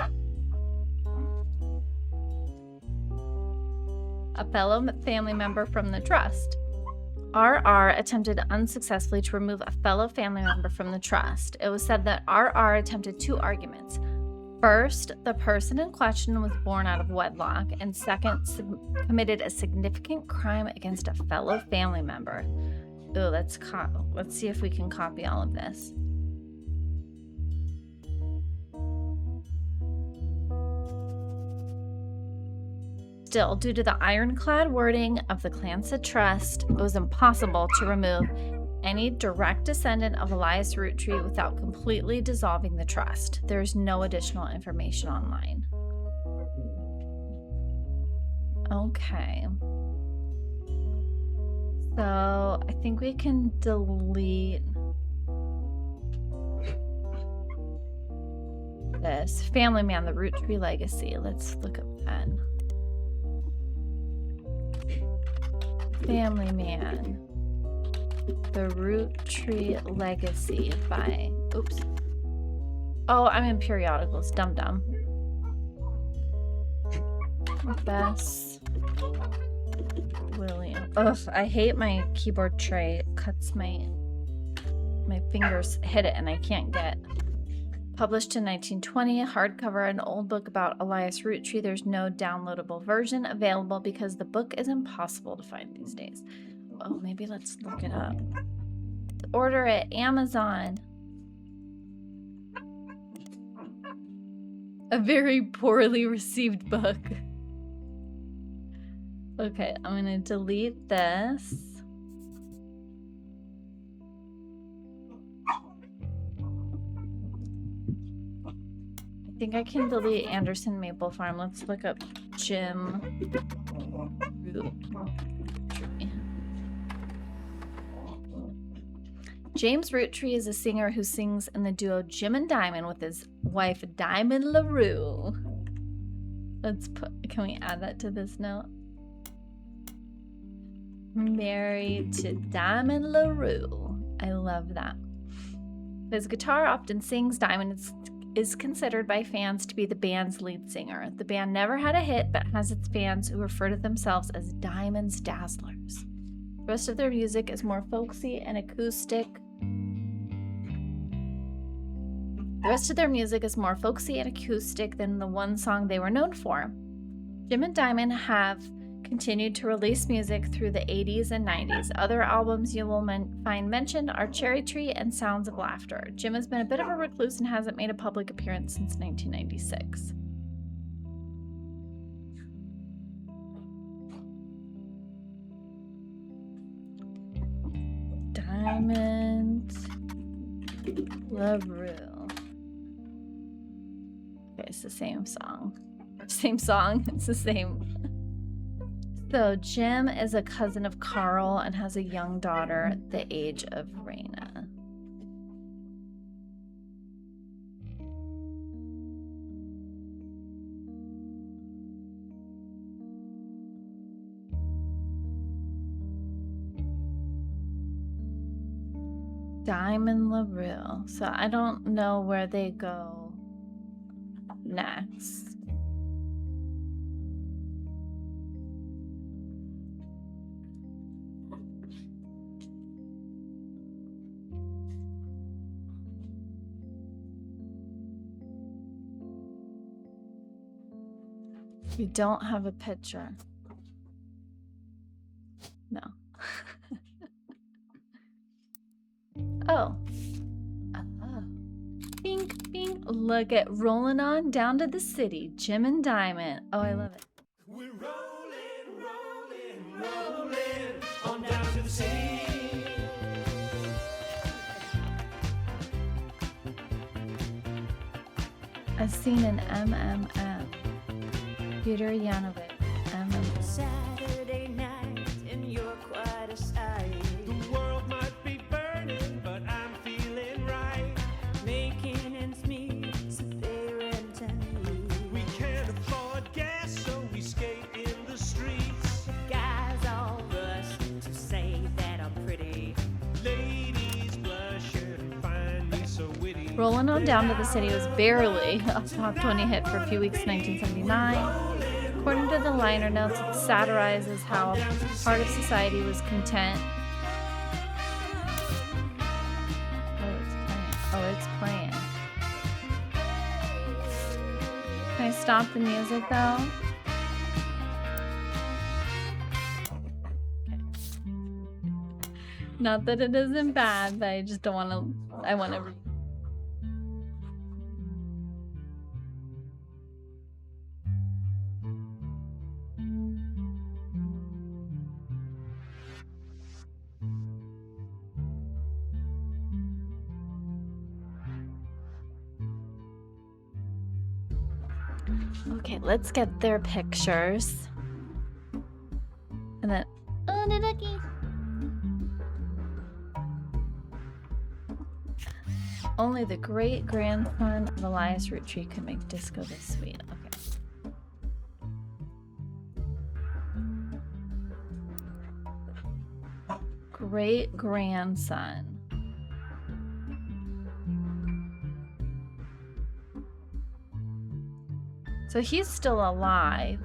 a fellow family member from the trust. RR attempted unsuccessfully to remove a fellow family member from the trust. It was said that RR attempted 2 arguments. First, the person in question was born out of wedlock, and second, committed a significant crime against a fellow family member. Ooh, let's see if we can copy all of this. Still, due to the ironclad wording of the Clansed Trust, it was impossible to remove any direct descendant of Elias Roottree without completely dissolving the trust. There is no additional information online. Okay. So I think we can delete this. Family Man, the Roottrees Legacy. Let's look up that. Family Man, the Roottrees Legacy by... Oops. Oh, I'm in periodicals. Dum Dum. Bess William. Ugh, I hate my keyboard tray. It cuts my fingers hit it and I can't get. Published in 1920, hardcover, an old book about Elias Roottree. There's no downloadable version available because the book is impossible to find these days. Oh, maybe let's look it up. Order it, Amazon. A very poorly received book. Okay, I'm gonna delete this. I think I can delete Anderson Maple Farm. Let's look up Jim Roottree. James Roottree is a singer who sings in the duo Jim and Diamond with his wife Diamond LaRue. Let's put, can we add that to this note? Married to Diamond LaRue. I love that. His guitar often sings. Diamond is considered by fans to be the band's lead singer. The band never had a hit, but has its fans who refer to themselves as Diamond's Dazzlers. The rest of their music is more folksy and acoustic. Than the one song they were known for. Jim and Diamond have continued to release music through the 80s and 90s. Other albums you will find mentioned are Cherry Tree and Sounds of Laughter. Jim has been a bit of a recluse and hasn't made a public appearance since 1996. Diamond LaRue. Okay, it's the same song. Same song. It's the same. So Jim is a cousin of Carl and has a young daughter the age of Raina. Diamond LaRue. So I don't know where they go next. You don't have a picture. No. Oh. Bink, bink. Look at rolling on down to the city. Jim and Diamond. Oh, I love it. We're rolling, rolling, rolling on down to the city. I've seen an MMM. Peter Yanovich. MMM. Saturday night and you're quite a sight. The world might be burning, but I'm feeling right. Making ends meet, so they rent and We can't afford gas, so we skate in the streets. guys all rush to say that I'm pretty. Ladies blush and find me so witty. Rolling on down to the city was barely a top 20 hit for a few weeks in 1979. According to the liner notes, it satirizes how part of society was content. Oh, it's playing. Can I stop the music though? Okay. Not that it isn't bad, but I just don't want to. I want to. Okay, let's get their pictures. And then, oh, the ducky. Only the great-grandson of Elias Roottree could make disco this sweet. Okay. Great-grandson. So he's still alive.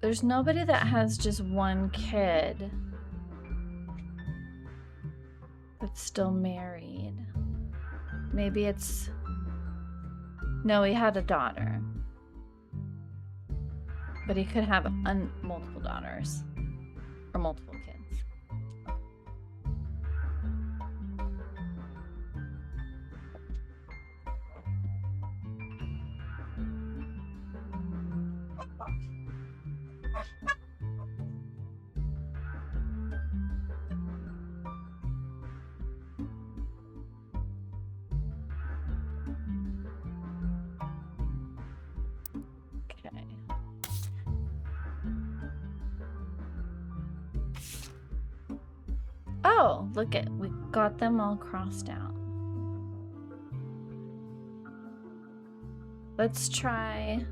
There's nobody that has just one kid that's still married. Maybe it's... No, he had a daughter. But he could have multiple daughters. Or multiple kids. Oh, look at, we got them all crossed out. Let's try.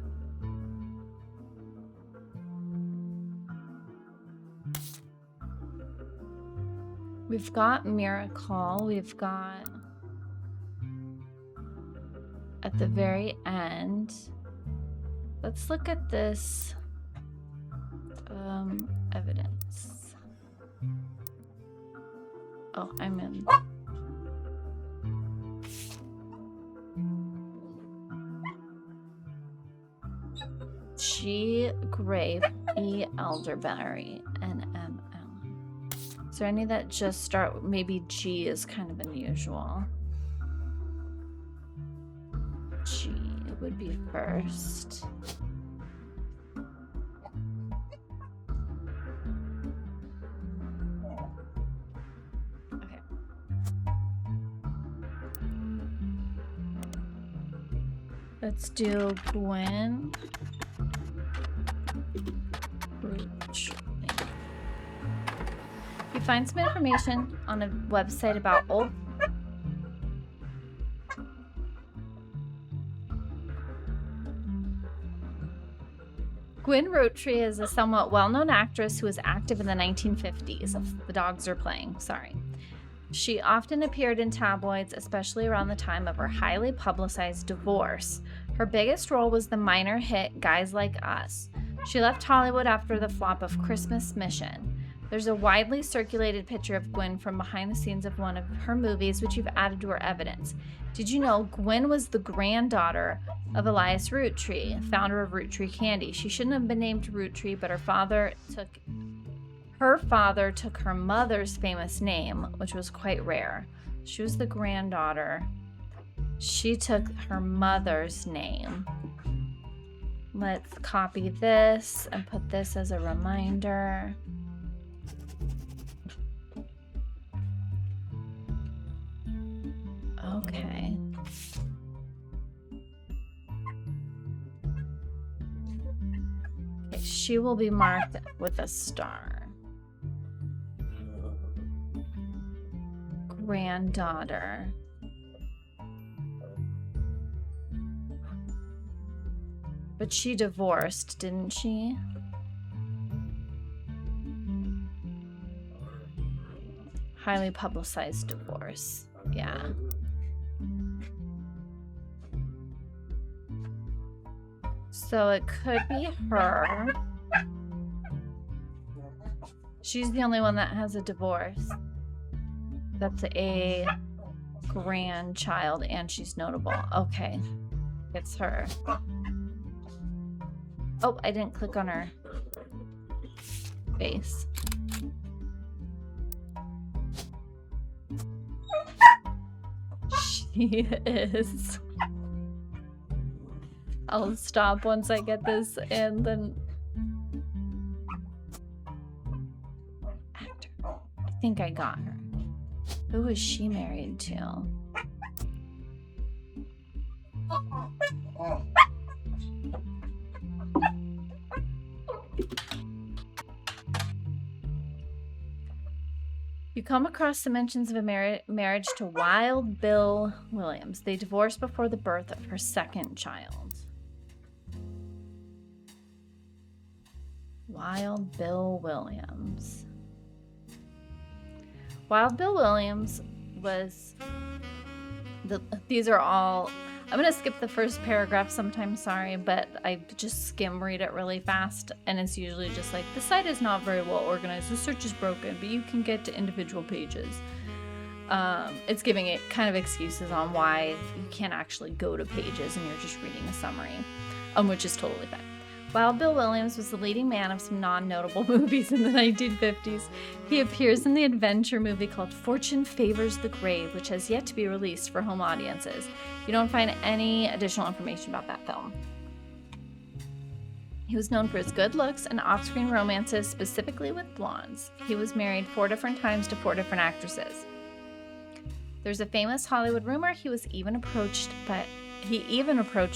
We've got Miracle. We've got at the very end. Let's look at this evidence. Oh, I'm in. G. Grape, E. Elderberry, and M. Allen. Is there any that just start? Maybe G is kind of unusual. G would be first. Let's do Gwen. You find some information on a website about old... Gwen Roottrees is a somewhat well-known actress who was active in the 1950s. The dogs are playing, sorry. She often appeared in tabloids, especially around the time of her highly publicized divorce. Her biggest role was the minor hit Guys Like Us. She left Hollywood after the flop of Christmas Mission. There's a widely circulated picture of Gwen from behind the scenes of one of her movies, which you've added to her evidence. Did you know Gwen was the granddaughter of Elias Roottree, founder of Roottree Candy? She shouldn't have been named Roottree, but her father took her mother's famous name, which was quite rare. She was the granddaughter. She took her mother's name. Let's copy this and put this as a reminder. Okay. Okay, she will be marked with a star. Granddaughter. But she divorced, didn't she? Highly publicized divorce. Yeah. So it could be her. She's the only one that has a divorce. That's a grandchild, and she's notable. Okay. It's her. Oh, I didn't click on her face. She is. I'll stop once I get this and then. Actor. I think I got her. Who is she married to? You come across the mentions of a marriage to Wild Bill Williams. They divorced before the birth of her second child. Wild Bill Williams. Wild Bill Williams was... These are all... I'm going to skip the first paragraph sometime, sorry, but I just skim read it really fast, and it's usually just like, the site is not very well organized, the search is broken, but you can get to individual pages. It's giving it kind of excuses on why you can't actually go to pages and you're just reading a summary, which is totally fine. Wild Bill Williams was the leading man of some non-notable movies in the 1950s. He appears in the adventure movie called Fortune Favors the Grave, which has yet to be released for home audiences. You don't find any additional information about that film. He was known for his good looks and off-screen romances, specifically with blondes. He was married 4 different times to 4 different actresses. There's a famous Hollywood rumor he even approached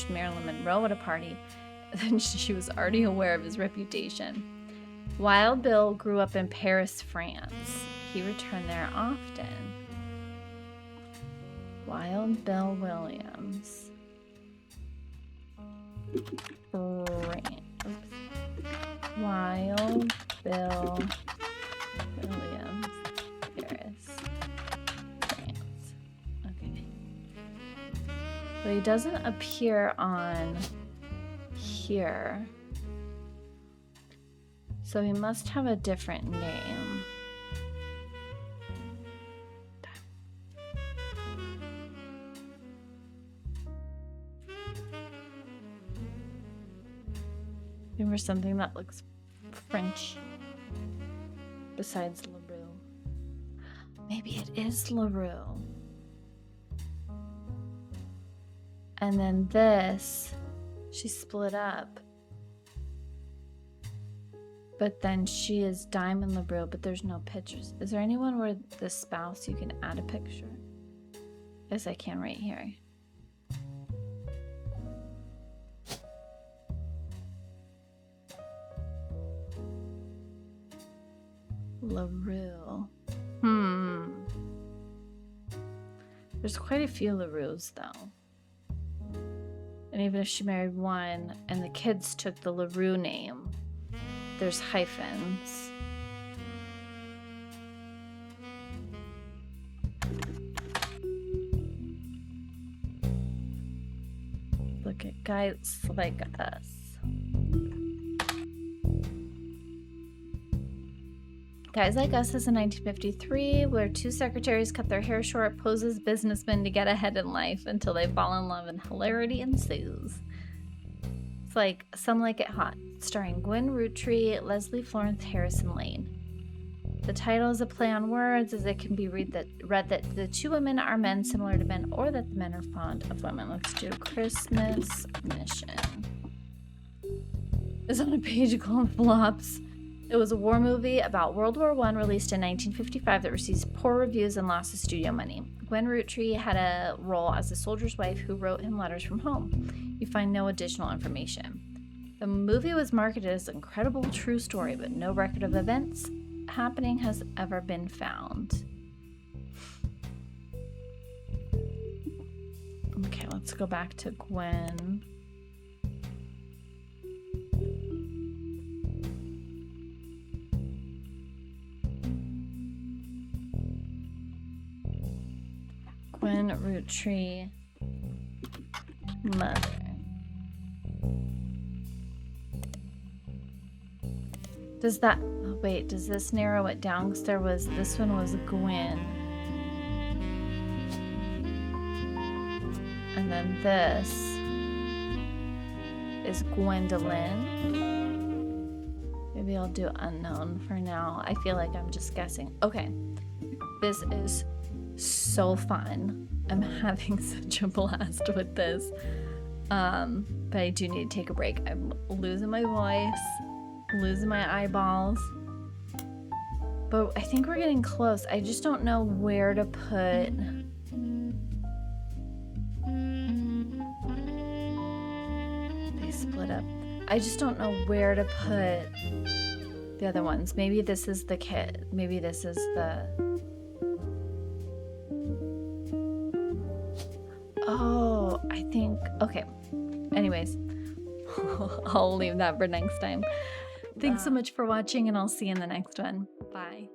Marilyn Monroe at a party. Then she was already aware of his reputation. Wild Bill grew up in Paris, France. He returned there often. Wild Bill Williams. Wild Bill Williams. Paris, France. Okay. But he doesn't appear on here. So he must have a different name. Looking for something that looks French besides LaRue. Maybe it is LaRue. And then this, she split up. But then she is Diamond LaRue, but there's no pictures. Is there anyone where the spouse you can add a picture? Yes, I can right here. LaRue. There's quite a few LaRues though. And even if she married one and the kids took the LaRue name, there's hyphens. Look at guys like us. Guys Like Us is in 1953, where 2 secretaries cut their hair short, pose as businessmen to get ahead in life until they fall in love and hilarity ensues. It's like Some Like It Hot, starring Gwen Roottrees, Leslie Florence, Harrison Lane. The title is a play on words, as it can be read that the 2 women are men similar to men, or that the men are fond of women. Let's do Christmas Mission. It's on a page called Flops. It was a war movie about World War I released in 1955 that received poor reviews and lost his studio money. Gwen Roottrees had a role as a soldier's wife who wrote him letters from home. You find no additional information. The movie was marketed as an incredible true story, but no record of events happening has ever been found. Okay, let's go back to Gwen. Gwen Roottrees, mother. Does that, oh wait, does this narrow it down? Because this one was Gwen. And then this is Gwendolyn. Maybe I'll do unknown for now. I feel like I'm just guessing. Okay, this is so fun. I'm having such a blast with this. But I do need to take a break. I'm losing my voice, losing my eyeballs. But I think we're getting close. I just don't know where to put... They split up. I just don't know where to put the other ones. Maybe this is the kid. Maybe this is the... Oh, I think, okay. Anyways, I'll leave that for next time. Thanks so much for watching, and I'll see you in the next one. Bye.